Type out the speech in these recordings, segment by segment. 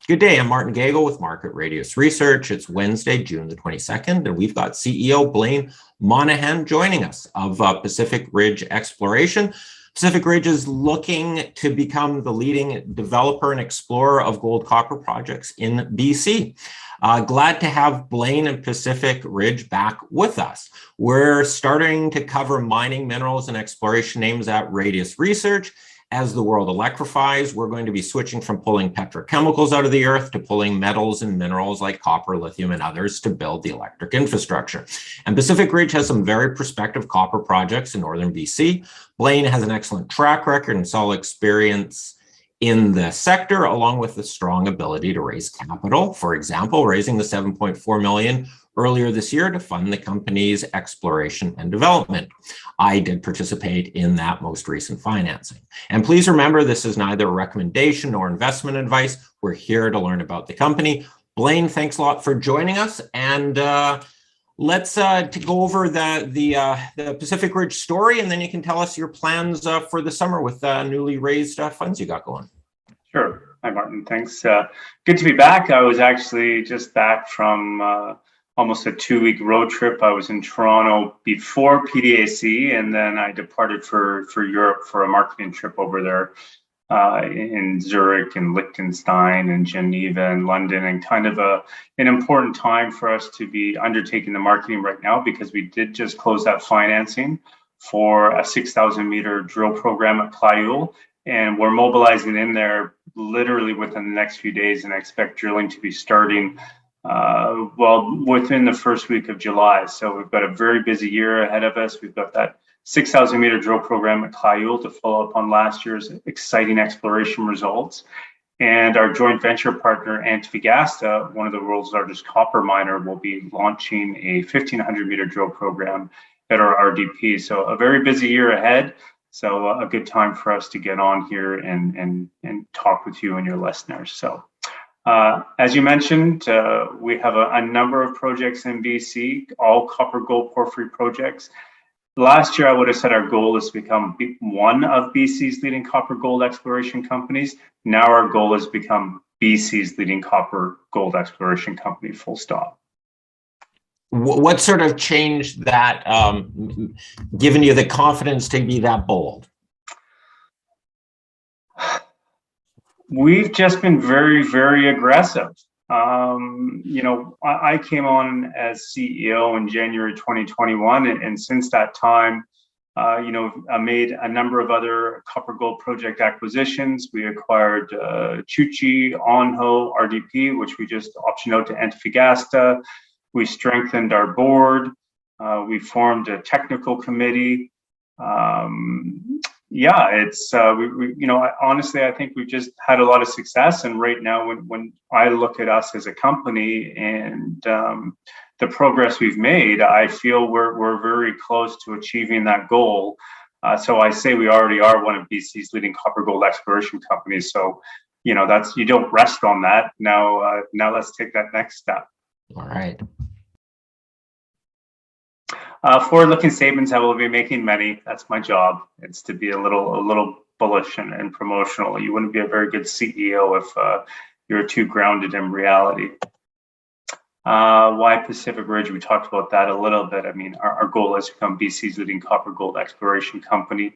Good day, I'm Martin Gagel with Market Radius Research. It's Wednesday, June the 22nd, and we've got CEO Blaine Monaghan joining us of Pacific Ridge Exploration. Pacific Ridge is looking to become the leading developer and explorer of gold copper projects in BC. Glad to have Blaine and Pacific Ridge back with us. We're starting to cover mining, minerals, and exploration names at Radius Research. As the world electrifies, we're going to be switching from pulling petrochemicals out of the earth to pulling metals and minerals like copper, lithium, and others to build the electric infrastructure. And Pacific Ridge has some very prospective copper projects in northern BC. Blaine has an excellent track record and solid experience in the sector, along with the strong ability to raise capital. For example, raising the $7.4 million earlier this year to fund the company's exploration and development. I did participate in that most recent financing. And please remember, this is neither a recommendation nor investment advice. We're here to learn about the company. Blaine, thanks a lot for joining us. And let's to go over the Pacific Ridge story, and then you can tell us your plans for the summer with newly raised funds you got going. Sure. Hi, Martin. Thanks. Good to be back. I was actually just back from almost a 2-week road trip. I was in Toronto before PDAC, and then I departed for Europe for a marketing trip over there in Zurich and Liechtenstein and Geneva and London, and kind of an important time for us to be undertaking the marketing right now, because we did just close that financing for a 6,000 meter drill program at Kliyul, and we're mobilizing in there literally within the next few days, and I expect drilling to be starting within the first week of July. So we've got a very busy year ahead of us. We've got that 6,000 meter drill program at Kliyul to follow up on last year's exciting exploration results. And our joint venture partner, Antofagasta, one of the world's largest copper miner, will be launching a 1,500 meter drill program at our RDP. So a very busy year ahead. So a good time for us to get on here and talk with you and your listeners. So as you mentioned, we have a number of projects in BC, all copper gold porphyry projects. Last year, I would have said our goal is to become one of BC's leading copper gold exploration companies. Now our goal is to become BC's leading copper gold exploration company, full stop. What sort of changed that, given you the confidence to be that bold? We've just been very, very aggressive. I came on as CEO in January 2021, and since that time, I made a number of other copper gold project acquisitions. We acquired Chuchi, Onjo, RDP, which we just optioned out to Antofagasta. We strengthened our board. We formed a technical committee. Honestly, I think we've just had a lot of success. And right now, when I look at us as a company and the progress we've made, I feel we're very close to achieving that goal. So I say we already are one of BC's leading copper gold exploration companies. So, you don't rest on that. Now let's take that next step. All right. Forward-looking statements, I will be making many. That's my job. It's to be a little bullish and promotional. You wouldn't be a very good CEO if you're too grounded in reality. Why Pacific Ridge? We talked about that a little bit. I mean, our goal is to become BC's leading copper gold exploration company.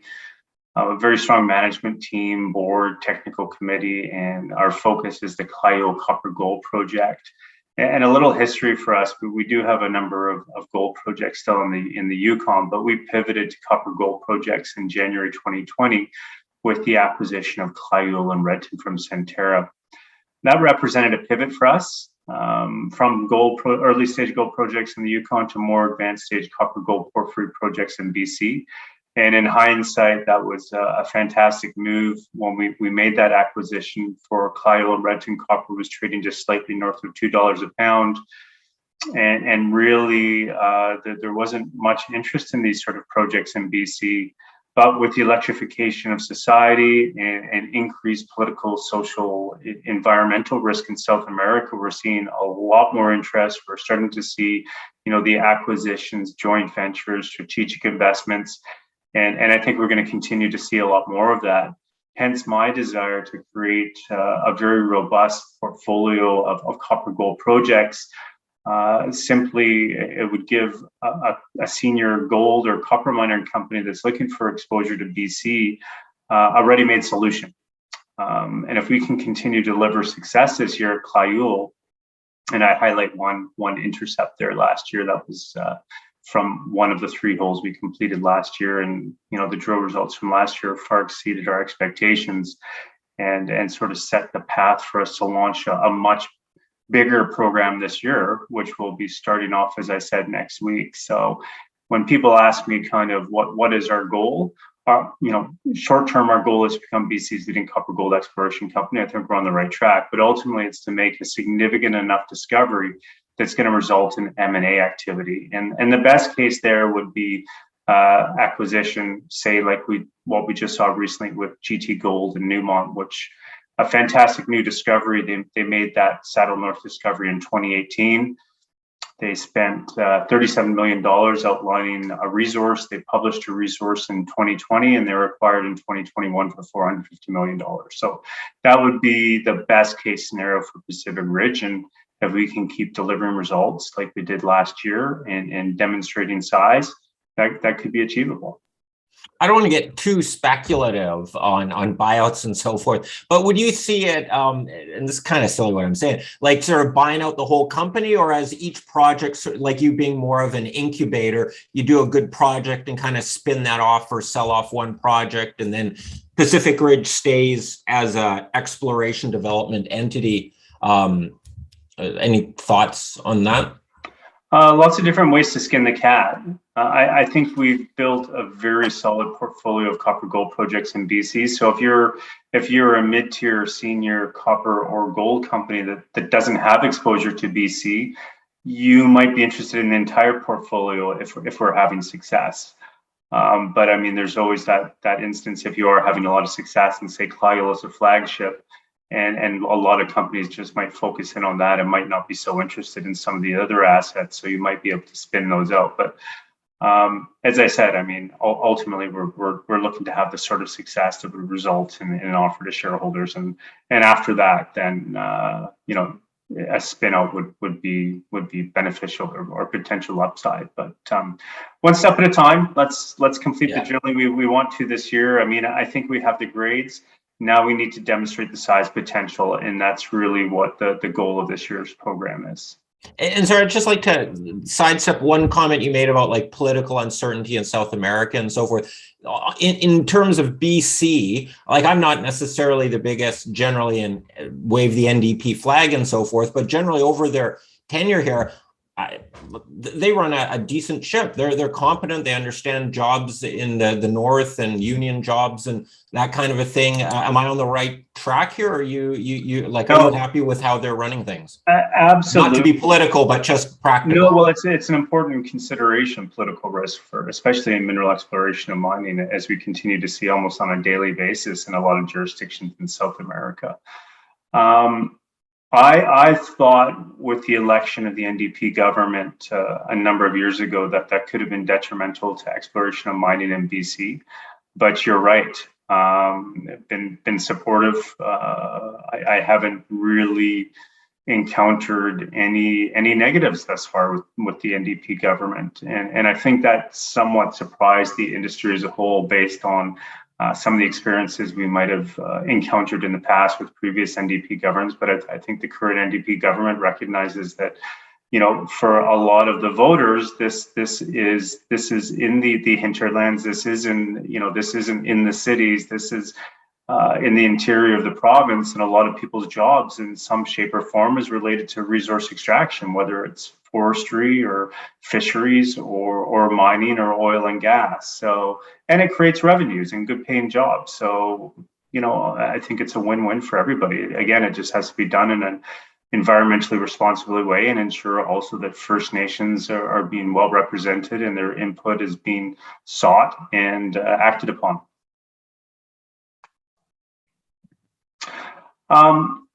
A very strong management team, board, technical committee, and our focus is the Kliyul copper gold project. And a little history for us, we do have a number of gold projects still in the Yukon, but we pivoted to copper gold projects in January 2020 with the acquisition of Kliyul and Redton from Centerra. That represented a pivot for us from early stage gold projects in the Yukon to more advanced stage copper gold porphyry projects in BC. And in hindsight, that was a fantastic move when we made that acquisition for Kliyul and Redton. Copper was trading just slightly north of $2 a pound. And really, there wasn't much interest in these sort of projects in BC. But with the electrification of society and increased political, social, environmental risk in South America, we're seeing a lot more interest. We're starting to see, the acquisitions, joint ventures, strategic investments. And I think we're going to continue to see a lot more of that. hence my desire to create a very robust portfolio of copper gold projects. Simply, it would give a senior gold or copper mining company that's looking for exposure to BC a ready-made solution. And if we can continue to deliver success this year at Kliyul, and I highlight one intercept there last year, that was from one of the 3 holes we completed last year, and the drill results from last year far exceeded our expectations, and sort of set the path for us to launch a much bigger program this year, which will be starting off, as I said, next week. So when people ask me kind of what is our goal, short term, our goal is to become BC's leading copper gold exploration company. I think we're on the right track, but ultimately it's to make a significant enough discovery that's going to result in M&A activity. And the best case there would be acquisition, say like what we just saw recently with GT Gold and Newmont, which a fantastic new discovery. They made that Saddle North discovery in 2018. They spent $37 million outlining a resource. They published a resource in 2020, and they were acquired in 2021 for $450 million. So that would be the best case scenario for Pacific Ridge. And if we can keep delivering results like we did last year and demonstrating size, that could be achievable. I don't want to get too speculative on buyouts and so forth, but would you see it, and this is kind of silly what I'm saying, like sort of buying out the whole company, or as each project, like you being more of an incubator, you do a good project and kind of spin that off or sell off one project, and then Pacific Ridge stays as a exploration development entity? Any thoughts on that? Lots of different ways to skin the cat. I think we've built a very solid portfolio of copper gold projects in BC. So if you're a mid-tier senior copper or gold company that doesn't have exposure to BC, you might be interested in the entire portfolio if we're having success. But I mean, there's always that instance if you are having a lot of success and say Kliyul is a flagship, and a lot of companies just might focus in on that and might not be so interested in some of the other assets. So you might be able to spin those out. But as I said, I mean, ultimately we're looking to have the sort of success that would result in an offer to shareholders, and after that, then a spin out would be beneficial or potential upside. But one step at a time. Let's complete the journey we want to this year. I mean, I think we have the grades. Now we need to demonstrate the size potential, and that's really what the goal of this year's program is. And so I'd just like to sidestep one comment you made about like political uncertainty in South America and so forth. In terms of BC, like I'm not necessarily the biggest generally and wave the NDP flag and so forth, but generally over their tenure here, they run a decent ship. They're competent. They understand jobs in the north and union jobs and that kind of a thing. Am I on the right track here? Or are you like, are you happy with how they're running things? Absolutely. Not to be political, but just practical. No, well, it's an important consideration, political risk, for especially in mineral exploration and mining, as we continue to see almost on a daily basis in a lot of jurisdictions in South America. I thought with the election of the NDP government a number of years ago that could have been detrimental to exploration and mining in BC, but you're right. Been supportive. I haven't really encountered any negatives thus far with the NDP government, and I think that somewhat surprised the industry as a whole based on some of the experiences we might have encountered in the past with previous NDP governments. But I think the current NDP government recognizes that, for a lot of the voters, this is in the hinterlands. This isn't in the cities. This is in the interior of the province, and a lot of people's jobs in some shape or form is related to resource extraction, whether it's forestry or fisheries or mining or oil and gas. So, and it creates revenues and good paying jobs. So, I think it's a win-win for everybody. Again, it just has to be done in an environmentally responsible way, and ensure also that First Nations are being well represented and their input is being sought and acted upon.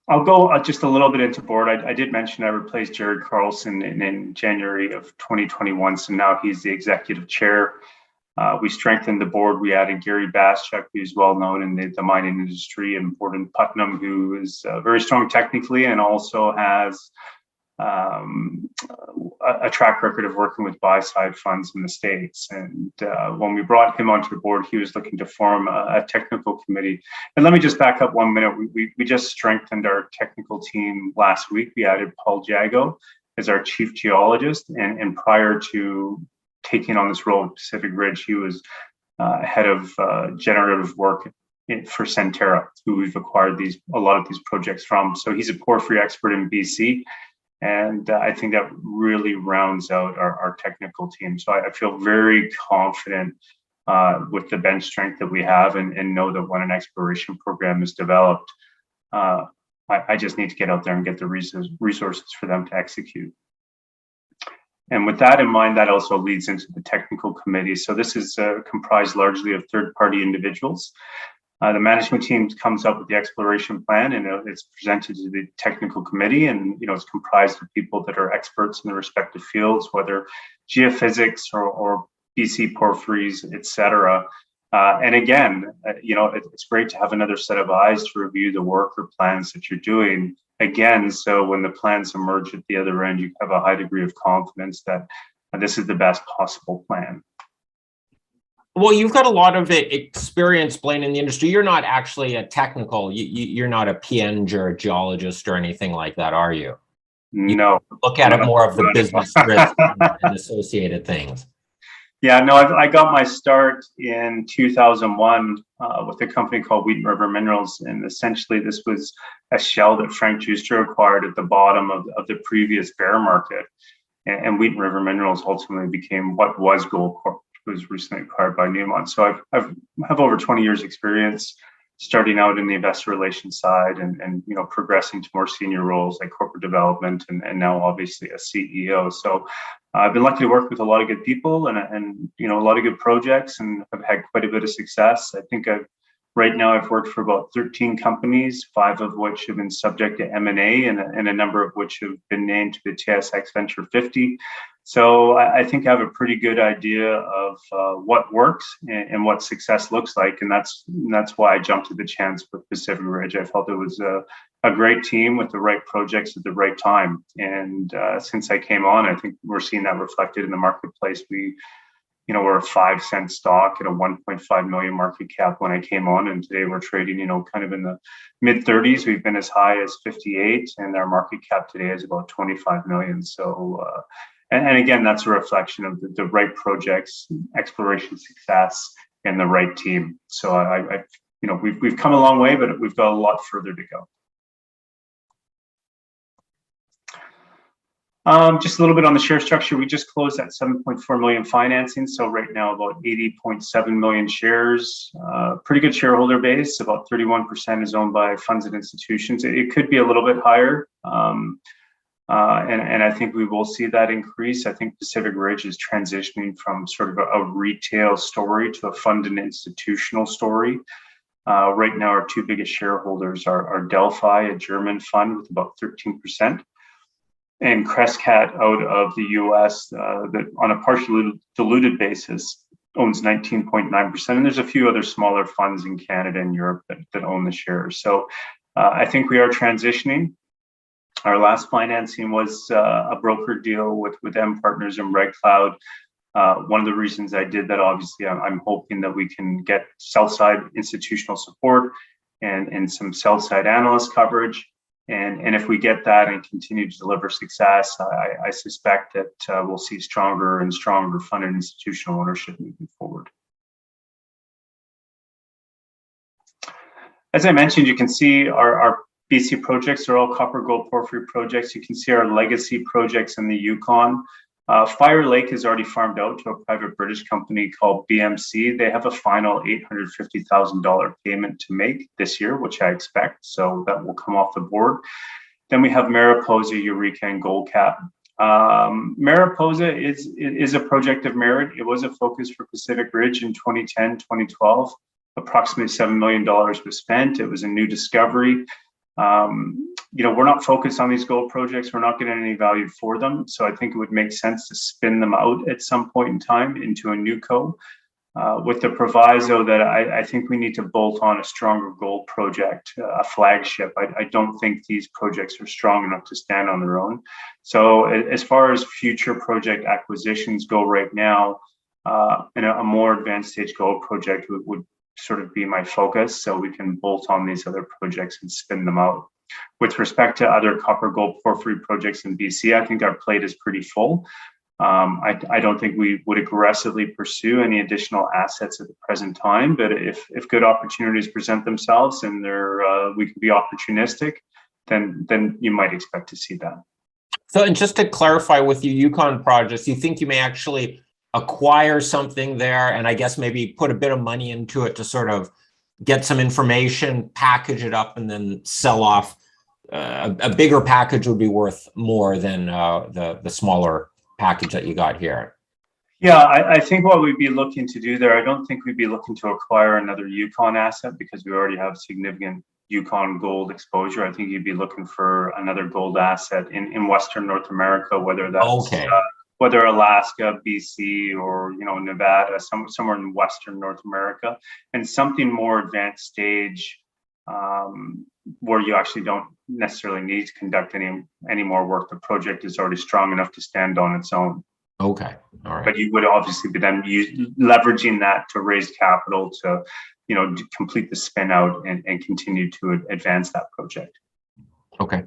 I'll go just a little bit into board. I did mention I replaced Jared Carlson in January of 2021, so now he's the executive chair. We strengthened the board. We added Gary Baschuk, who's well known in the mining industry, and Gordon Putnam, who is very strong technically and also has a track record of working with buy-side funds in the States. And when we brought him onto the board, he was looking to form a technical committee. And let me just back up 1 minute. We just strengthened our technical team last week. We added Paul Jago as our chief geologist. And prior to taking on this role at Pacific Ridge, he was head of generative work for Centerra, who we've acquired a lot of these projects from. So he's a porphyry expert in BC. And I think that really rounds out our technical team. So I feel very confident with the bench strength that we have, and know that when an exploration program is developed, I just need to get out there and get the resources for them to execute. And with that in mind, that also leads into the technical committee. So this is comprised largely of third-party individuals. The management team comes up with the exploration plan, and it's presented to the technical committee, and it's comprised of people that are experts in their respective fields, whether geophysics or BC porphyries, etc. And again, it's great to have another set of eyes to review the work or plans that you're doing. Again, so when the plans emerge at the other end, you have a high degree of confidence that this is the best possible plan. Well, you've got a lot of experience, Blaine, in the industry. You're not actually a technical, you're not a PN or a geologist or anything like that, are you? No. You look at it more of the business risk and associated things. Yeah, no, I got my start in 2001 with a company called Wheaton River Minerals. And essentially, this was a shell that Frank Juster acquired at the bottom of the previous bear market. And Wheaton River Minerals ultimately became what was Goldcorp. Was recently acquired by Newmont. So I have over 20 years experience starting out in the investor relations side and progressing to more senior roles like corporate development and now obviously a CEO. So I've been lucky to work with a lot of good people and a lot of good projects, and I've had quite a bit of success. I think right now I've worked for about 13 companies, 5 of which have been subject to M&A and a number of which have been named to the TSX Venture 50. So I think I have a pretty good idea of what works and what success looks like, and that's why I jumped at the chance with Pacific Ridge. I felt it was a great team with the right projects at the right time, and since I came on, I think we're seeing that reflected in the marketplace. We're a 5-cent stock at a 1.5 million market cap when I came on, and today we're trading, kind of in the mid 30s. We've been as high as 58, and our market cap today is about 25 million. So. And again, that's a reflection of the right projects, exploration success, and the right team. So we've come a long way, but we've got a lot further to go. Just a little bit on the share structure. We just closed at 7.4 million financing. So right now about 80.7 million shares. Pretty good shareholder base. About 31% is owned by funds and institutions. It could be a little bit higher. And I think we will see that increase. I think Pacific Ridge is transitioning from sort of a retail story to a fund and institutional story. Right now, our 2 biggest shareholders are Delphi, a German fund with about 13%, and Crescat out of the US that on a partially diluted basis owns 19.9%. And there's a few other smaller funds in Canada and Europe that own the shares. So I think we are transitioning. Our last financing was a broker deal with M Partners and Red Cloud. One of the reasons I did that, obviously, I'm hoping that we can get sell-side institutional support and some sell-side analyst coverage. And if we get that and continue to deliver success, I suspect that we'll see stronger and stronger fund and institutional ownership moving forward. As I mentioned, you can see our BC projects are all copper gold porphyry projects. You can see our legacy projects in the Yukon. Fire Lake is already farmed out to a private British company called BMC. They have a final $850,000 payment to make this year, which I expect. So that will come off the board. Then we have Mariposa, Eureka, and Gold Cap. Mariposa is a project of merit. It was a focus for Pacific Ridge in 2010, 2012. Approximately $7 million was spent. It was a new discovery. We're not focused on these gold projects. We're not getting any value for them. So I think it would make sense to spin them out at some point in time into a new co. with the proviso that I think we need to bolt on a stronger gold project, a flagship. I don't think these projects are strong enough to stand on their own. So as far as future project acquisitions go right now, in a more advanced stage gold project would sort of be my focus, so we can bolt on these other projects and spin them out. With respect to other copper gold porphyry projects in BC, I think our plate is pretty full. I don't think we would aggressively pursue any additional assets at the present time, but if good opportunities present themselves and we can be opportunistic, then you might expect to see that. So, and just to clarify with your Yukon projects, you think you may actually acquire something there, and I guess maybe put a bit of money into it to sort of get some information, package it up, and then sell off. A bigger package would be worth more than the smaller package that you got here. Yeah, I think what we'd be looking to do there, I don't think we'd be looking to acquire another Yukon asset because we already have significant Yukon gold exposure. I think you'd be looking for another gold asset in Western North America, whether that's whether Alaska, BC, or Nevada, somewhere in Western North America, and something more advanced stage where you actually don't necessarily need to conduct any more work. The project is already strong enough to stand on its own. Okay, all right. But you would obviously be then leveraging that to raise capital to, complete the spin out and continue to advance that project. Okay.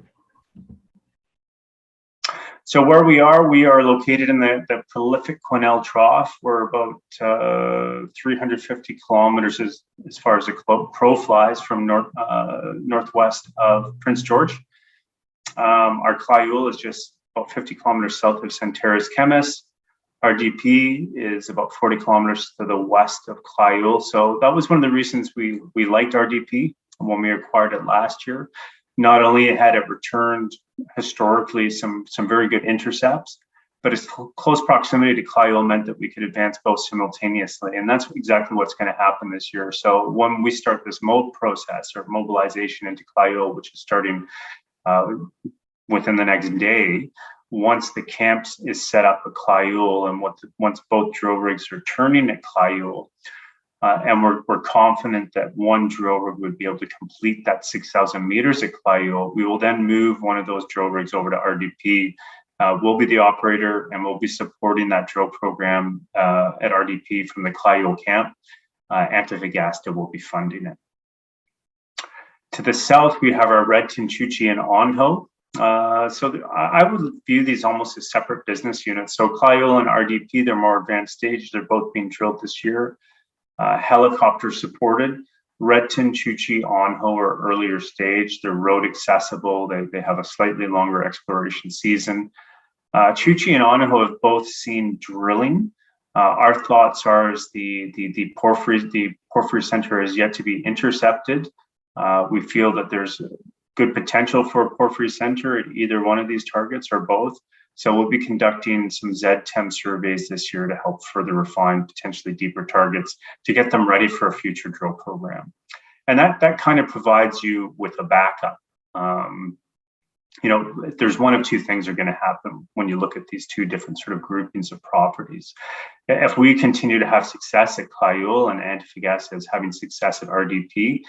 So where we are located in the prolific Quesnel Trough. We're about 350 kilometers as far as the crow flies from northwest of Prince George. Our Kliyul is just about 50 kilometers south of Centerra's Kemess. RDP is about 40 kilometers to the west of Kliyul. So that was one of the reasons we liked RDP when we acquired it last year. Not only had it returned historically some very good intercepts, but its close proximity to Kliyul meant that we could advance both simultaneously. And that's exactly what's going to happen this year. So when we start this process or mobilization into Kliyul, which is starting within the next day, once the camp is set up at Kliyul and once both drill rigs are turning at Kliyul, and we're confident that one drill rig would be able to complete that 6,000 meters at Kliyul, we will then move one of those drill rigs over to RDP. We'll be the operator and we'll be supporting that drill program at RDP from the Kliyul camp. Antofagasta will be funding it. To the south, we have our Redton, Chuchi, and Onjo. I would view these almost as separate business units. So Kliyul and RDP, they're more advanced stage. They're both being drilled this year. Helicopter supported. Redton, Chuchi, Onjo are earlier stage. They're road accessible. They have a slightly longer exploration season. Chuchi and Onjo have both seen drilling. Our thoughts are as the porphyry center is yet to be intercepted. We feel that there's good potential for a porphyry center at either one of these targets or both. So we'll be conducting some ZTEM surveys this year to help further refine potentially deeper targets to get them ready for a future drill program. And that kind of provides you with a backup. There's one of two things are going to happen when you look at these two different sort of groupings of properties. If we continue to have success at Kliyul and Antofagasta is having success at RDP,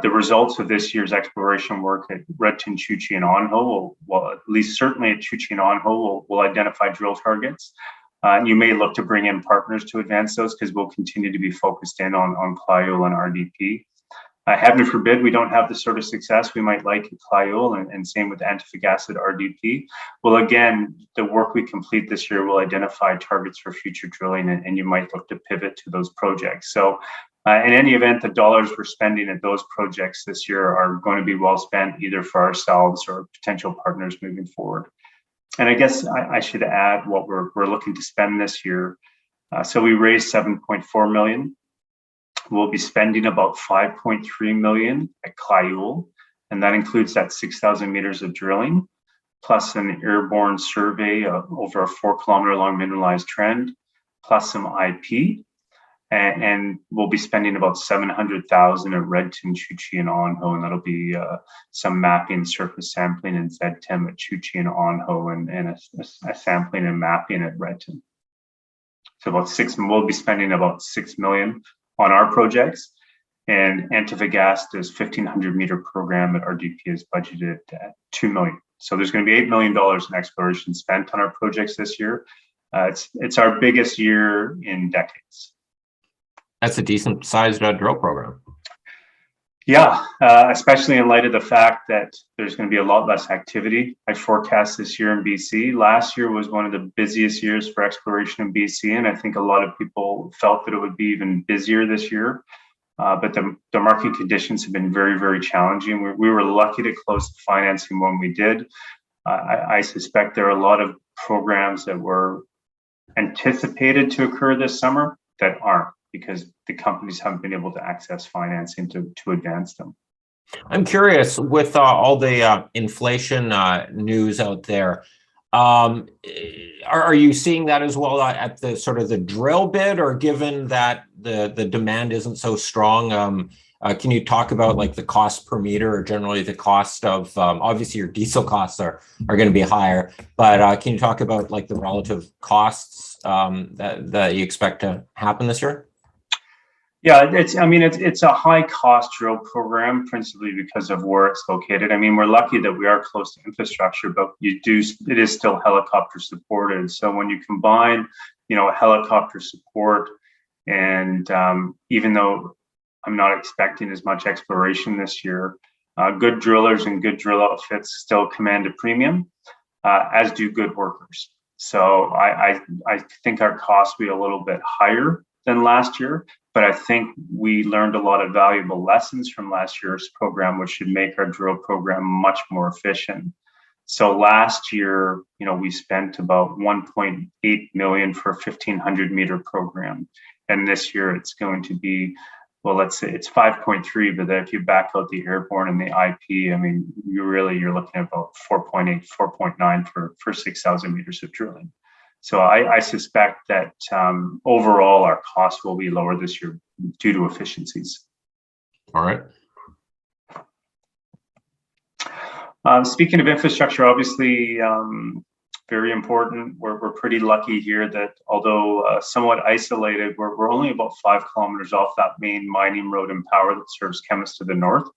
the results of this year's exploration work at Redton, Chuchi, and Onjo will at least certainly at Chuchi and Onjo, will identify drill targets. You may look to bring in partners to advance those because we'll continue to be focused in on Kliyul and RDP. Heaven forbid we don't have the sort of success we might like at Kliyul and same with Antofagasta at RDP. Well, again, the work we complete this year will identify targets for future drilling and you might look to pivot to those projects. So in any event, the dollars we're spending at those projects this year are going to be well spent either for ourselves or potential partners moving forward. And I guess I should add what we're looking to spend this year. So we raised $7.4 million. We'll be spending about $5.3 million at Kliyul, and that includes that 6,000 meters of drilling, plus an airborne survey over a 4-kilometer long mineralized trend, plus some IP. And we'll be spending about $700,000 at Redton, Chuchi, and Onjo, and that'll be some mapping, surface sampling, and ZTEM at Chuchi and Onjo, and a sampling and mapping at Redton. So we'll be spending about 6 million on our projects. And Antofagasta's 1,500-meter program at RDP is budgeted at 2 million. So there's going to be $8 million in exploration spent on our projects this year. It's our biggest year in decades. That's a decent sized drill program. Yeah, especially in light of the fact that there's going to be a lot less activity. I forecast this year in BC. Last year was one of the busiest years for exploration in BC, and I think a lot of people felt that it would be even busier this year. But the market conditions have been very, very challenging. We were lucky to close the financing when we did. I suspect there are a lot of programs that were anticipated to occur this summer that aren't, because the companies haven't been able to access financing to advance them. I'm curious, with all the inflation news out there, are you seeing that as well at the sort of the drill bit, or given that the demand isn't so strong? Can you talk about like the cost per meter, or generally the cost of, obviously your diesel costs are going to be higher, but can you talk about like the relative costs that you expect to happen this year? Yeah, it's a high cost drill program, principally because of where it's located. I mean, we're lucky that we are close to infrastructure, but it is still helicopter supported. So when you combine, helicopter support, and even though I'm not expecting as much exploration this year, good drillers and good drill outfits still command a premium, as do good workers. So I think our costs will be a little bit higher than last year, but I think we learned a lot of valuable lessons from last year's program, which should make our drill program much more efficient. So last year, we spent about 1.8 million for a 1,500-meter program, and this year it's going to be, well, let's say it's 5.3, but then if you back out the airborne and the IP, I mean, you're looking at about 4.8, 4.9 for 6,000 meters of drilling. So I suspect that overall our costs will be lower this year due to efficiencies. All right. Speaking of infrastructure, obviously very important. We're pretty lucky here that although somewhat isolated, we're only about 5 kilometers off that main mining road and power that serves Kemess to the north.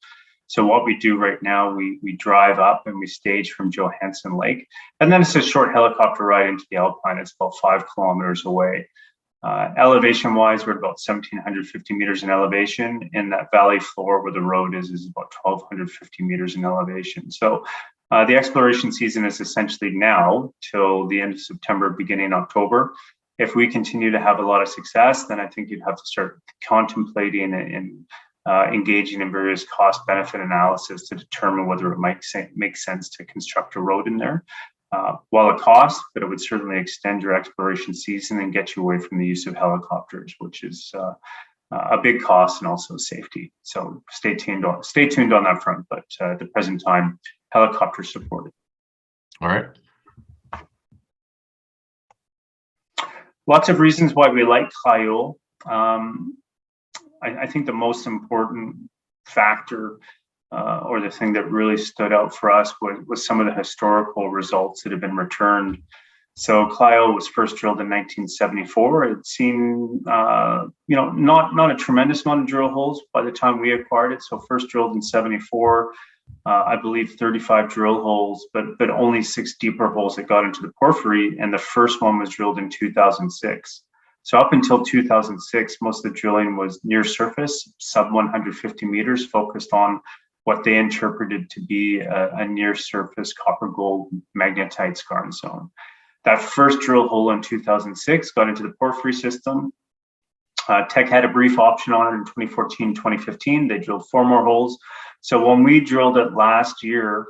So what we do right now, we drive up and we stage from Johansson Lake, and then it's a short helicopter ride into the Alpine. It's about 5 kilometers away. Elevation wise, we're at about 1,750 meters in elevation, and that valley floor where the road is about 1,250 meters in elevation. So the exploration season is essentially now till the end of September, beginning October. If we continue to have a lot of success, then I think you'd have to start contemplating and engaging in various cost benefit analysis to determine whether it might make sense to construct a road in there. While it costs, but it would certainly extend your exploration season and get you away from the use of helicopters, which is a big cost and also safety. So stay tuned on that front. But at the present time, helicopter supported. All right. Lots of reasons why we like Kliyul. I think the most important factor, or the thing that really stood out for us, was some of the historical results that have been returned. So Kliyul was first drilled in 1974. It seemed, not a tremendous amount of drill holes by the time we acquired it. So first drilled in 74, I believe 35 drill holes, but only 6 deeper holes that got into the porphyry, and the first one was drilled in 2006. So up until 2006, most of the drilling was near surface, sub 150 meters, focused on what they interpreted to be a near surface copper gold magnetite skarn zone. That first drill hole in 2006 got into the porphyry system. Teck had a brief option on it in 2014, 2015. They drilled 4 more holes. So when we drilled it last year,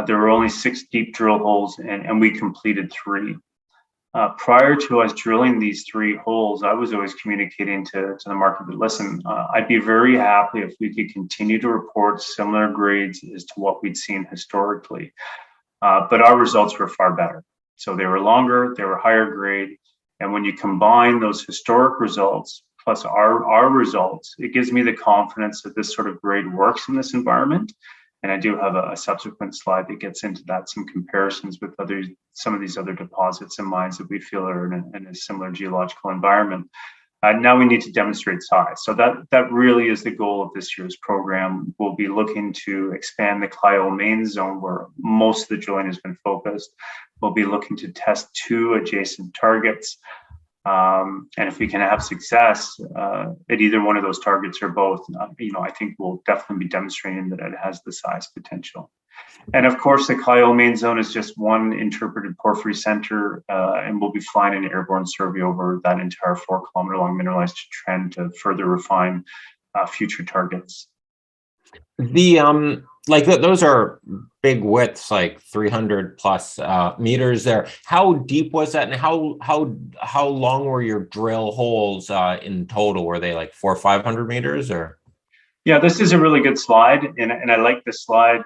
there were only 6 deep drill holes, and we completed 3. Prior to us drilling these 3 holes, I was always communicating to the market that, listen, I'd be very happy if we could continue to report similar grades as to what we'd seen historically. But our results were far better. So they were longer, they were higher grade. And when you combine those historic results plus our results, it gives me the confidence that this sort of grade works in this environment. And I do have a subsequent slide that gets into that, some comparisons with some of these other deposits and mines that we feel are in a similar geological environment. Now we need to demonstrate size. So that really is the goal of this year's program. We'll be looking to expand the Kliyul main zone where most of the drilling has been focused. We'll be looking to test 2 adjacent targets. And if we can have success at either one of those targets or both, I think we'll definitely be demonstrating that it has the size potential. And of course, the Kliyul main zone is just one interpreted porphyry center, and we'll be flying an airborne survey over that entire 4-kilometer-long mineralized trend to further refine future targets. Those are big widths, like 300 plus meters there. How deep was that, and how long were your drill holes in total? Were they like 400 or 500 meters, or? Yeah, this is a really good slide, and I like this slide.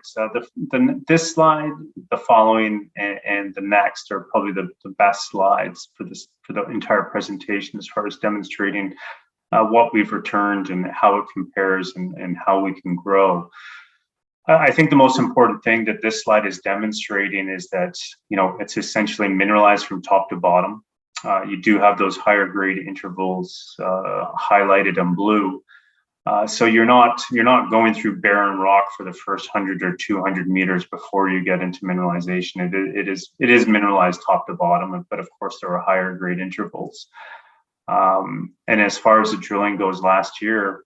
This slide, the following, and the next are probably the best slides for the entire presentation as far as demonstrating what we've returned and how it compares and how we can grow. I think the most important thing that this slide is demonstrating is that it's essentially mineralized from top to bottom. You do have those higher grade intervals highlighted in blue. So you're not going through barren rock for the first 100 or 200 meters before you get into mineralization. It is mineralized top to bottom, but of course there are higher grade intervals. And as far as the drilling goes last year,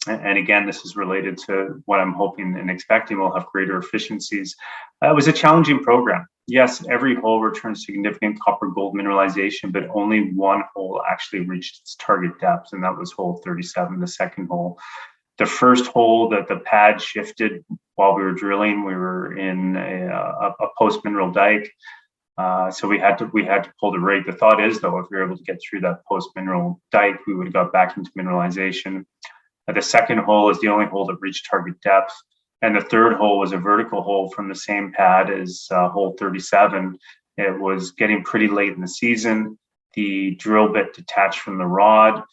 and again, this is related to what I'm hoping and expecting we'll have greater efficiencies. It was a challenging program. Yes, every hole returned significant copper gold mineralization, but only one hole actually reached its target depth, and that was hole 37, the second hole. The first hole that the pad shifted while we were drilling, we were in a post-mineral dike. So we had to pull the rig. The thought is, though, if we were able to get through that post-mineral dike, we would have got back into mineralization. The second hole is the only hole that reached target depth. And the third hole was a vertical hole from the same pad as hole 37. It was getting pretty late in the season. The drill bit detached from the rod.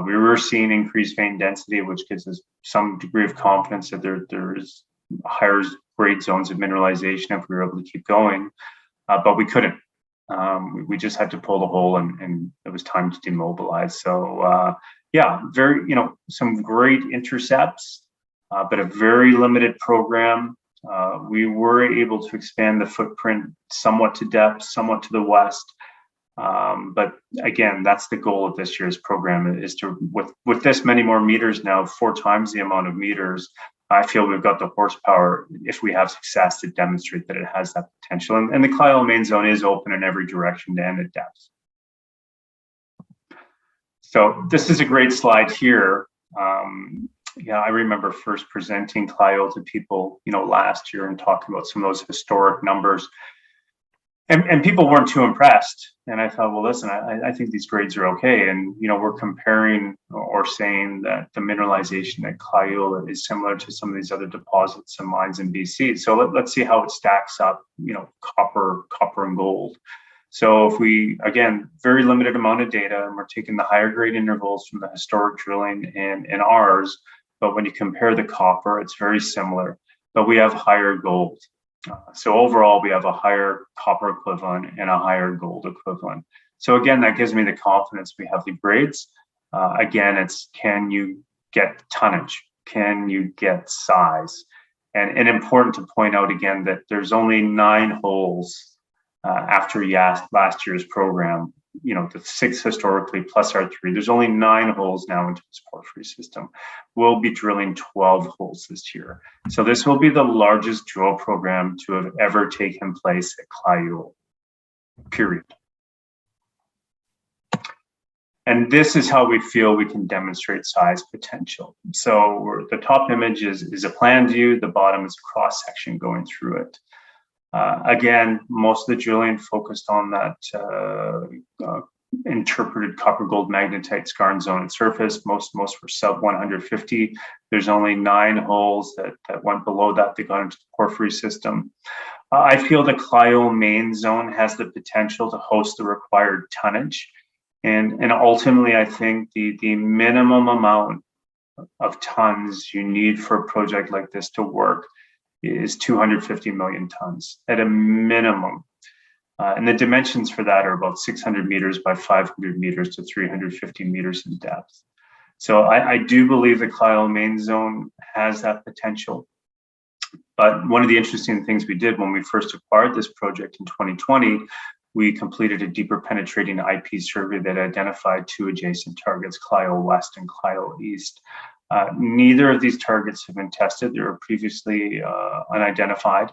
We were seeing increased vein density, which gives us some degree of confidence that there is higher grade zones of mineralization if we were able to keep going. But we couldn't. We just had to pull the hole, and it was time to demobilize. So yeah, some great intercepts, but a very limited program. We were able to expand the footprint somewhat to depth, somewhat to the west. But again, that's the goal of this year's program, is to, with this many more meters now, 4 times the amount of meters, I feel we've got the horsepower, if we have success, to demonstrate that it has that potential. And the Kliyul main zone is open in every direction and at depth. So this is a great slide here. I remember first presenting Kliyul to people, last year, and talking about some of those historic numbers. And people weren't too impressed. And I thought, well, listen, I think these grades are okay. And, we're comparing or saying that the mineralization at Kliyul is similar to some of these other deposits and mines in BC. So let's see how it stacks up, copper and gold. So if we, again, very limited amount of data, and we're taking the higher grade intervals from the historic drilling and ours, but when you compare the copper, it's very similar, but we have higher gold. So overall, we have a higher copper equivalent and a higher gold equivalent. So again, that gives me the confidence we have the grades. Again, it's, can you get tonnage? Can you get size? And important to point out again that there's only 9 holes after last year's program, the 6 historically plus our 3. There's only 9 holes now into this porphyry system. We'll be drilling 12 holes this year. So this will be the largest drill program to have ever taken place at Kliyul, period. And this is how we feel we can demonstrate size potential. So the top image is a plan view. The bottom is a cross section going through it. Again, most of the drilling focused on that interpreted copper gold magnetite skarn zone at surface. Most were sub 150. There's only 9 holes that went below that. They got into the porphyry system. I feel the Kliyul main zone has the potential to host the required tonnage. And ultimately, I think the minimum amount of tons you need for a project like this to work is 250 million tons at a minimum. And the dimensions for that are about 600 meters by 500 meters to 350 meters in depth. So I do believe the Kliyul main zone has that potential. But one of the interesting things we did when we first acquired this project in 2020, we completed a deeper penetrating IP survey that identified two adjacent targets, Kliyul West and Kliyul East. Neither of these targets have been tested. They were previously unidentified.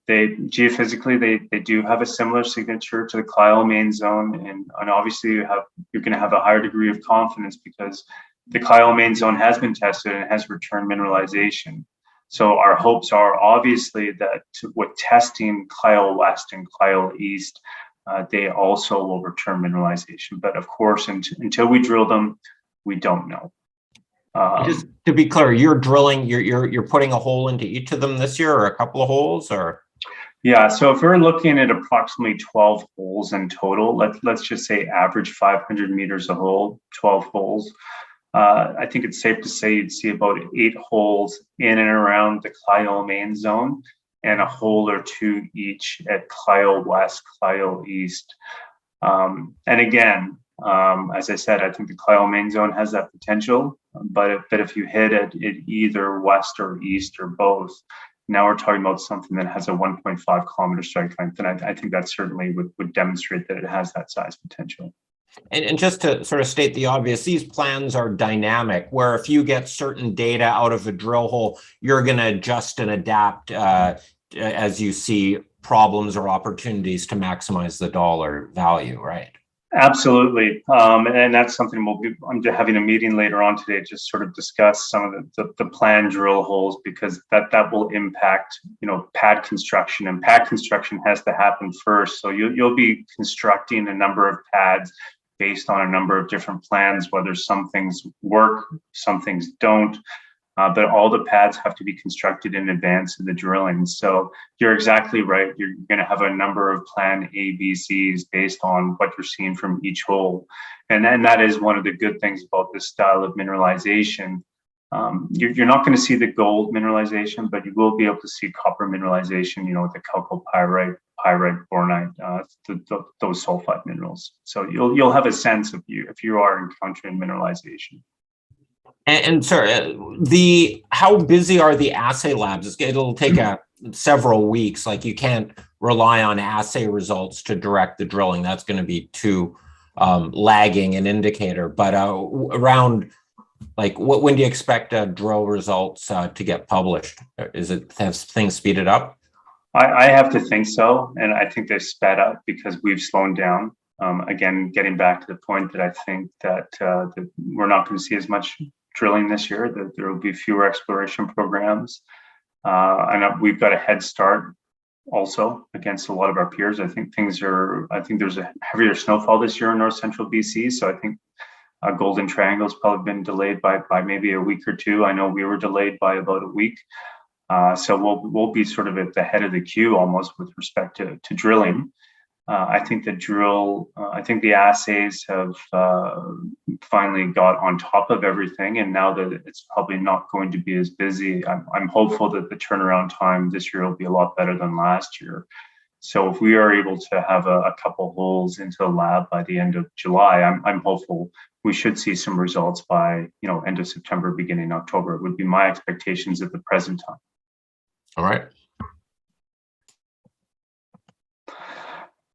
Geophysically, they do have a similar signature to the Kliyul main zone, and obviously you're going to have a higher degree of confidence because the Kliyul main zone has been tested and has returned mineralization. So our hopes are obviously that with testing Kliyul West and Kliyul East, they also will return mineralization. But of course, until we drill them, we don't know. Just to be clear, you're drilling, you're putting a hole into each of them this year, or a couple of holes, or? Yeah, so if we're looking at approximately 12 holes in total, let's just say average 500 meters a hole, 12 holes. I think it's safe to say you'd see about 8 holes in and around the Kliyul main zone, and a hole or two each at Kliyul West, Kliyul East. And again, as I said, I think the Kliyul main zone has that potential, but if you hit it either west or east or both, now we're talking about something that has a 1.5 kilometer strike length, and I think that certainly would demonstrate that it has that size potential. And just to sort of state the obvious, these plans are dynamic, where if you get certain data out of a drill hole, you're going to adjust and adapt as you see problems or opportunities to maximize the dollar value, right? Absolutely, and that's something I'm having a meeting later on today to sort of discuss some of the planned drill holes, because that will impact, pad construction, and pad construction has to happen first. So you'll be constructing a number of pads based on a number of different plans, whether some things work, some things don't. But all the pads have to be constructed in advance of the drilling. So you're exactly right. You're going to have a number of plan A, B, Cs based on what you're seeing from each hole. And that is one of the good things about this style of mineralization. You're not going to see the gold mineralization, but you will be able to see copper mineralization, with the chalcopyrite, pyrite, bornite, those sulfide minerals. So you'll have a sense if you are encountering mineralization. And sir, how busy are the assay labs? It'll take several weeks. Like, you can't rely on assay results to direct the drilling. That's going to be too lagging an indicator. But around, like, when do you expect drill results to get published? Have things speeded up? I have to think so, and I think they've sped up because we've slowed down. Again, getting back to the point that I think that we're not going to see as much drilling this year, that there will be fewer exploration programs. And we've got a head start also against a lot of our peers. I think there's a heavier snowfall this year in north central BC. So I think Golden Triangle's probably been delayed by maybe a week or two. I know we were delayed by about a week. So we'll be sort of at the head of the queue almost with respect to drilling. I think the assays have finally got on top of everything, and now that it's probably not going to be as busy, I'm hopeful that the turnaround time this year will be a lot better than last year. So if we are able to have a couple holes into the lab by the end of July, I'm hopeful we should see some results by end of September, beginning October. It would be my expectations at the present time. All right.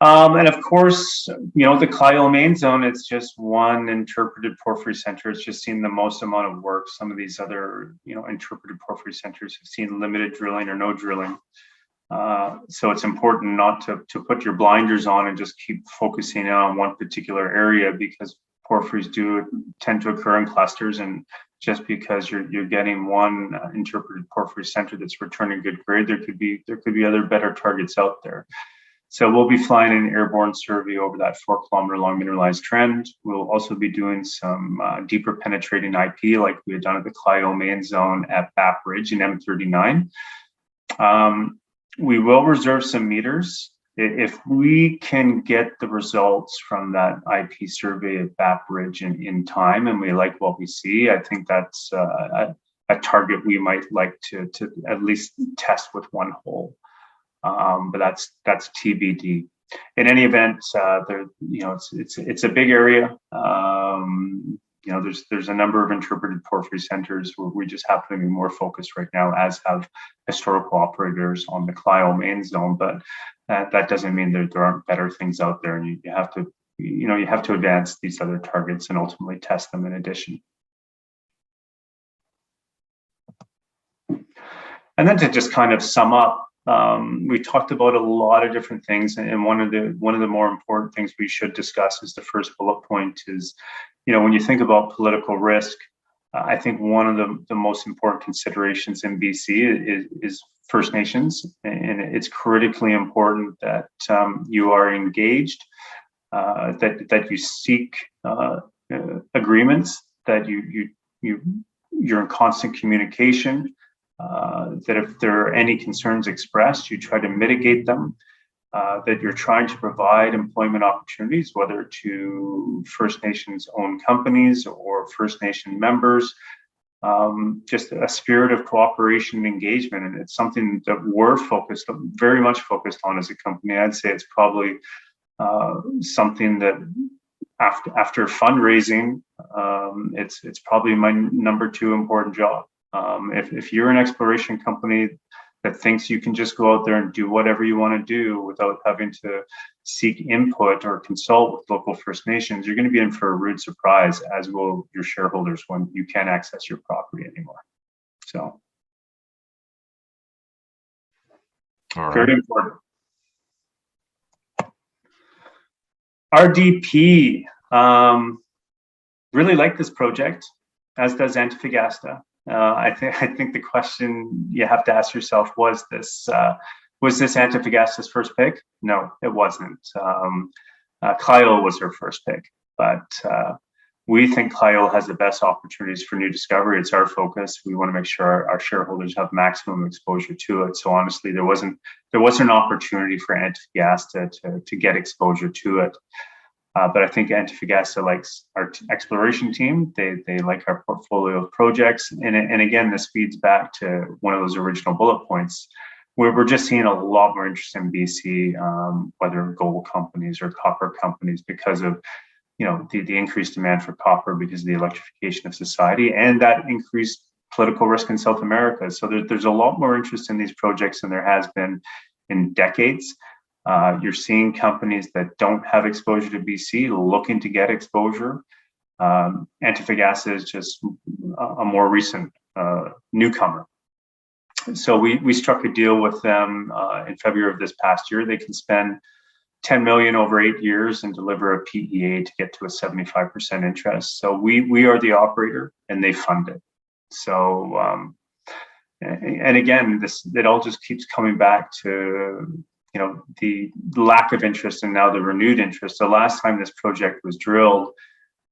And of course, the Kliyul main zone, it's just one interpreted porphyry center. It's just seen the most amount of work. Some of these other, interpreted porphyry centers have seen limited drilling or no drilling. So it's important not to put your blinders on and just keep focusing on one particular area, because porphyries do tend to occur in clusters. And just because you're getting one interpreted porphyry center that's returning good grade, there could be other better targets out there. So we'll be flying an airborne survey over that 4-kilometer long mineralized trend. We'll also be doing some deeper penetrating IP like we had done at the Kliyul main zone at Bap Ridge in M39. We will reserve some meters. If we can get the results from that IP survey at Bap Ridge in time, and we like what we see, I think that's I a target we might like to at least test with one hole. But that's TBD. In any event, it's a big area. There's a number of interpreted porphyry centers where we just happen to be more focused right now, as have historical operators on the Kliyul main zone. But that doesn't mean that there aren't better things out there, and you have to advance these other targets and ultimately test them in addition. And then to just kind of sum up, we talked about a lot of different things, and one of the more important things we should discuss is the first bullet point is, when you think about political risk, I think one of the most important considerations in BC is First Nations, and it's critically important that you are engaged, that you seek agreements, that you're in constant communication. That if there are any concerns expressed, you try to mitigate them, that you're trying to provide employment opportunities, whether to First Nations owned companies or First Nation members, just a spirit of cooperation and engagement. And it's something that we're very much focused on as a company. I'd say it's probably something that after fundraising, it's probably my number 2 important job. If you're an exploration company that thinks you can just go out there and do whatever you want to do without having to seek input or consult with local First Nations, you're going to be in for a rude surprise, as will your shareholders, when you can't access your property anymore. So, all right. Very important. RDP, really like this project, as does Antofagasta. I think the question you have to ask yourself, was this Antofagasta's first pick? No, it wasn't. Kliyul was her first pick, but we think Kliyul has the best opportunities for new discovery. It's our focus. We want to make sure our shareholders have maximum exposure to it. So honestly, there wasn't an opportunity for Antofagasta to get exposure to it. But I think Antofagasta likes our exploration team. They like our portfolio of projects. And again, this feeds back to one of those original bullet points, where we're just seeing a lot more interest in BC, whether gold companies or copper companies, because of the increased demand for copper because of the electrification of society and that increased political risk in South America. So there's a lot more interest in these projects than there has been in decades. You're seeing companies that don't have exposure to BC looking to get exposure. Antofagasta is just a more recent newcomer. So we struck a deal with them in February of this past year. They can spend $10 million over 8 years and deliver a PEA to get to a 75% interest. So we are the operator and they fund it. So and again, it all just keeps coming back to the lack of interest and now the renewed interest. The last time this project was drilled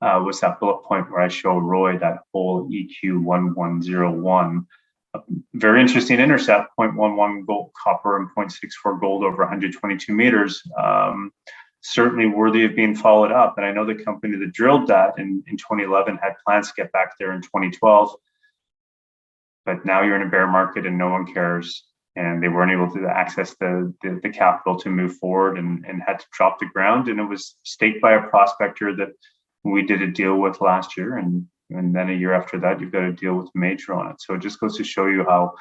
was that bullet point where I showed Roy that hole EQ1101. A very interesting intercept, 0.11 gold copper and 0.64 gold over 122 meters. Certainly worthy of being followed up. And I know the company that drilled that in 2011 had plans to get back there in 2012. But now you're in a bear market and no one cares. And they weren't able to access the capital to move forward and had to drop the ground. And it was staked by a prospector that we did a deal with last year. And then a year after that, you've got to deal with a major on it. So it just goes to show you how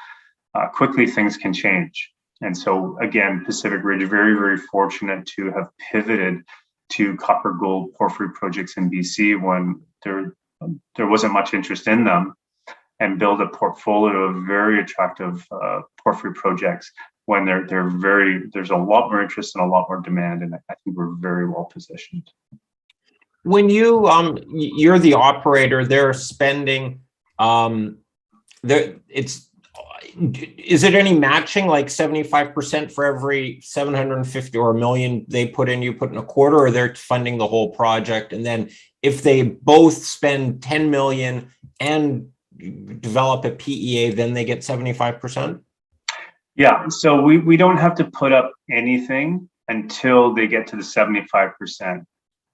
quickly things can change. And so again, Pacific Ridge, very, very fortunate to have pivoted to copper gold porphyry projects in BC when there wasn't much interest in them, and build a portfolio of very attractive porphyry projects when there's a lot more interest and a lot more demand, and I think we're very well positioned. When you're the operator, they're spending, is it any matching, like 75% for every 750 or $1 million they put in, you put in a quarter, or they're funding the whole project? And then if they both spend 10 million and develop a PEA, then they get 75%? Yeah, so we don't have to put up anything until they get to the 75%.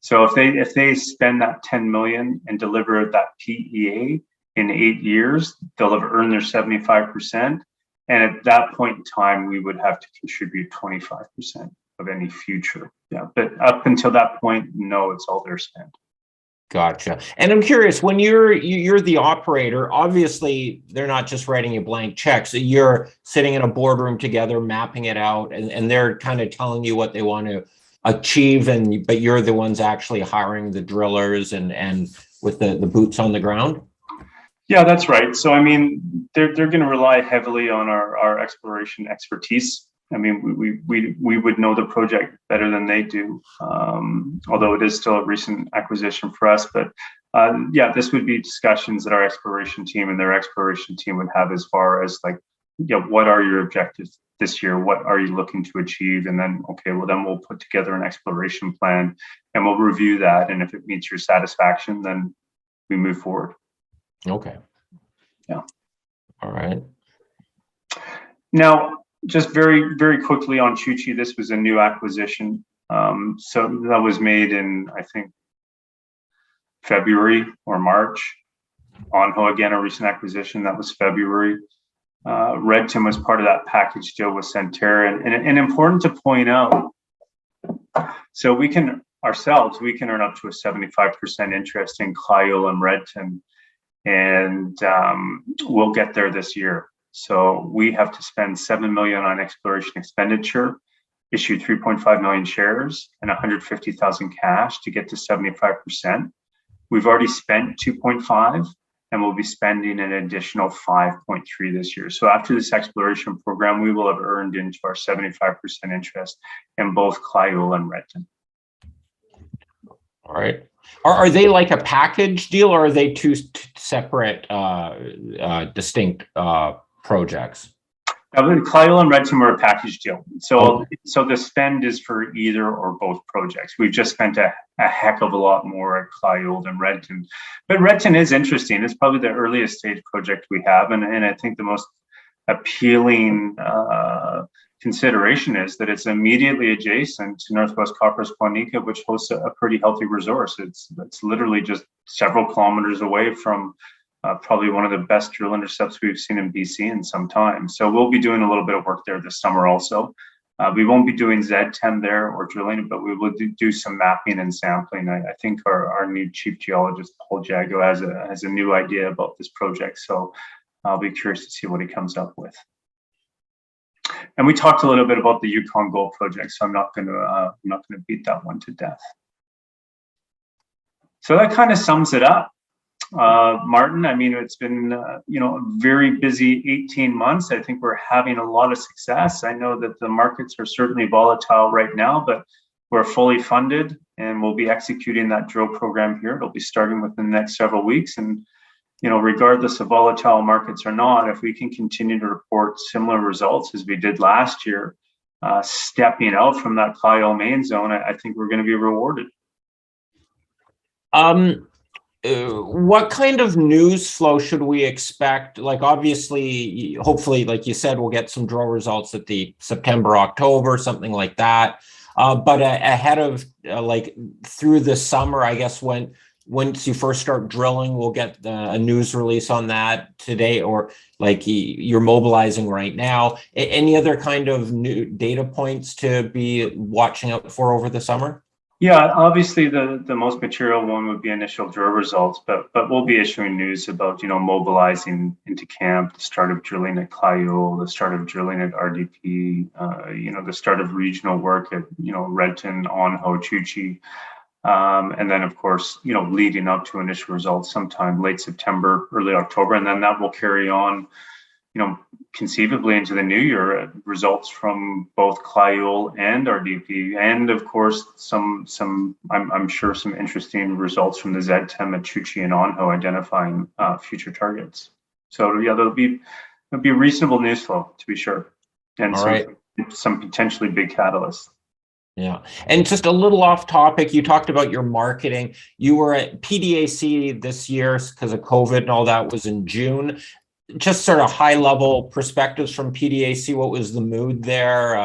So if they spend that 10 million and deliver that PEA, in 8 years, they'll have earned their 75%. And at that point in time, we would have to contribute 25% of any future. Yeah, but up until that point, no, it's all their spend. Gotcha. And I'm curious, when you're the operator, obviously they're not just writing you blank checks. So you're sitting in a boardroom together, mapping it out, and they're kind of telling you what they want to achieve, but you're the ones actually hiring the drillers and with the boots on the ground. Yeah, that's right. So I mean, they're going to rely heavily on our exploration expertise. I mean, we would know the project better than they do, although it is still a recent acquisition for us. But yeah, this would be discussions that our exploration team and their exploration team would have as far as like, yeah, what are your objectives this year? What are you looking to achieve? And then, okay, well, then we'll put together an exploration plan and we'll review that. And if it meets your satisfaction, then we move forward. Okay. Yeah. All right. Now, just very, very quickly on Chuchi, this was a new acquisition. So that was made in, I think, February or March. Onjo, again, a recent acquisition, that was February. Redton was part of that package deal with Centerra. And important to point out, so we can earn up to a 75% interest in Kliyul and Redton, and we'll get there this year. So we have to spend $7 million on exploration expenditure, issue 3.5 million shares and 150,000 cash to get to 75%. We've already spent 2.5 and we'll be spending an additional 5.3 this year. So after this exploration program, we will have earned into our 75% interest in both Kliyul and Redton. All right. Are they like a package deal, or are they two separate, distinct projects? Kliyul and Redton were a package deal. So the spend is for either or both projects. We've just spent a heck of a lot more at Kliyul than Redton. But Redton is interesting. It's probably the earliest stage project we have. And I think the most appealing consideration is that it's immediately adjacent to Northwest Copper's Quanica, which hosts a pretty healthy resource. It's literally just several kilometers away from probably one of the best drill intercepts we've seen in BC in some time. So we'll be doing a little bit of work there this summer also. We won't be doing Z10 there or drilling, but we will do some mapping and sampling. I think our new chief geologist, Paul Jago, has a new idea about this project. So I'll be curious to see what he comes up with. And we talked a little bit about the Yukon Gold project, so I'm not going to beat that one to death. So that kind of sums it up. Martin, I mean, it's been a very busy 18 months. I think we're having a lot of success. I know that the markets are certainly volatile right now, but we're fully funded and we'll be executing that drill program here. It'll be starting within the next several weeks. And regardless of volatile markets or not, if we can continue to report similar results as we did last year, stepping out from that Kliyul main zone, I think we're going to be rewarded. What kind of news flow should we expect? Like, obviously, hopefully, like you said, we'll get some drill results at the September, October, something like that. But ahead of like through the summer, I guess once you first start drilling, we'll get a news release on that today, or like you're mobilizing right now. Any other kind of new data points to be watching out for over the summer? Yeah, obviously the most material one would be initial drill results, but we'll be issuing news about, mobilizing into camp, the start of drilling at Kliyul, the start of drilling at RDP, the start of regional work at, Redton, Onjo, Chuchi. And then, of course, leading up to initial results sometime late September, early October, and then that will carry on, conceivably into the new year, results from both Kliyul and RDP, and of course, I'm sure some interesting results from the Z10 at Chuchi and Onjo identifying future targets. So yeah, there'll be reasonable news flow, to be sure, and some potentially big catalysts. Yeah. And just a little off topic, you talked about your marketing. You were at PDAC this year because of COVID and all that was in June. Just sort of high level perspectives from PDAC. What was the mood there?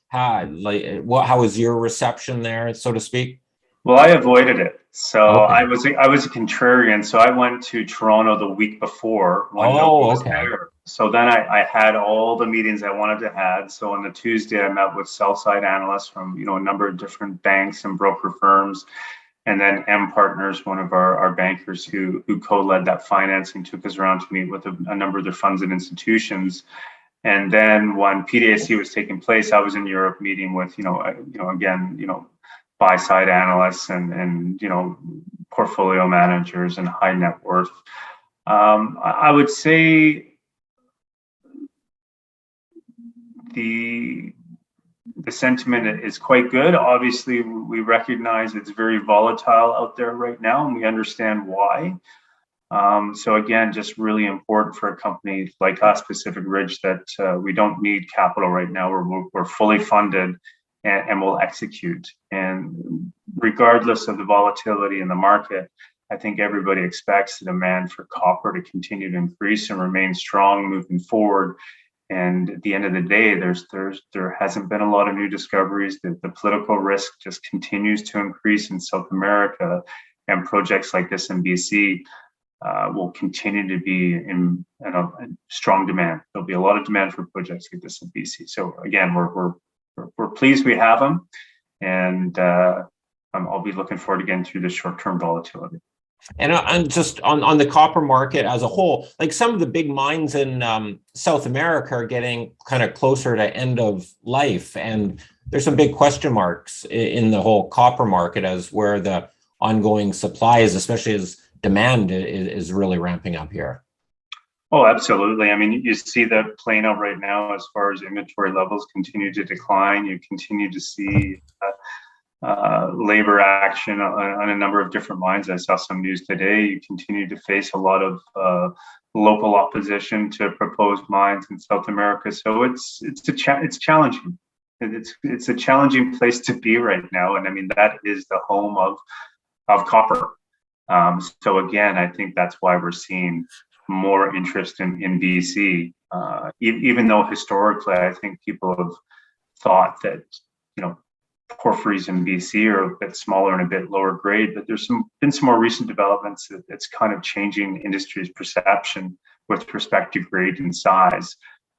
How was your reception there, so to speak? Well, I avoided it. So Okay. I was a contrarian. So I went to Toronto the week before when nobody Oh, was okay. there. So then I had all the meetings I wanted to have. So on the Tuesday, I met with sell side analysts from a number of different banks and broker firms, and then M Partners, one of our bankers who co-led that financing, took us around to meet with a number of their funds and institutions. And then when PDAC was taking place, I was in Europe meeting with, again, buy side analysts and portfolio managers and high net worth. I would say the sentiment is quite good. Obviously, we recognize it's very volatile out there right now, and we understand why. So again, just really important for a company like us, Pacific Ridge, that we don't need capital right now. We're fully funded and we'll execute. And regardless of the volatility in the market, I think everybody expects the demand for copper to continue to increase and remain strong moving forward. And at the end of the day, there hasn't been a lot of new discoveries. The political risk just continues to increase in South America, and projects like this in BC will continue to be in strong demand. There'll be a lot of demand for projects like this in BC. So again, we're pleased we have them, and I'll be looking forward to getting through the short-term volatility. And just on the copper market as a whole, like some of the big mines in South America are getting kind of closer to end of life, and there's some big question marks in the whole copper market as where the ongoing supply is, especially as demand is really ramping up here. Oh, absolutely. I mean, you see that playing out right now as far as inventory levels continue to decline. You continue to see labor action on a number of different mines. I saw some news today. You continue to face a lot of local opposition to proposed mines in South America. So it's challenging. It's a challenging place to be right now. And I mean, that is the home of copper. So again, I think that's why we're seeing more interest in BC, even though historically I think people have thought that porphyries in BC are a bit smaller and a bit lower grade, but there's been some more recent developments that's kind of changing industry's perception with respect to grade and size.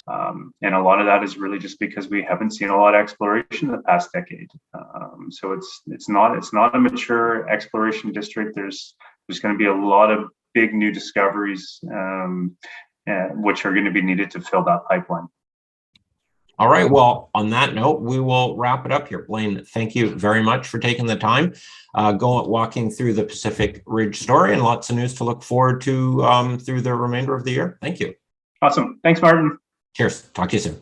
And a lot of that is really just because we haven't seen a lot of exploration in the past decade. So it's not a mature exploration district. There's going to be a lot of big new discoveries, which are going to be needed to fill that pipeline. All right. Well, on that note, we will wrap it up here. Blaine, thank you very much for taking the time, walking through the Pacific Ridge story, and lots of news to look forward to through the remainder of the year. Thank you. Awesome. Thanks, Martin. Cheers. Talk to you soon.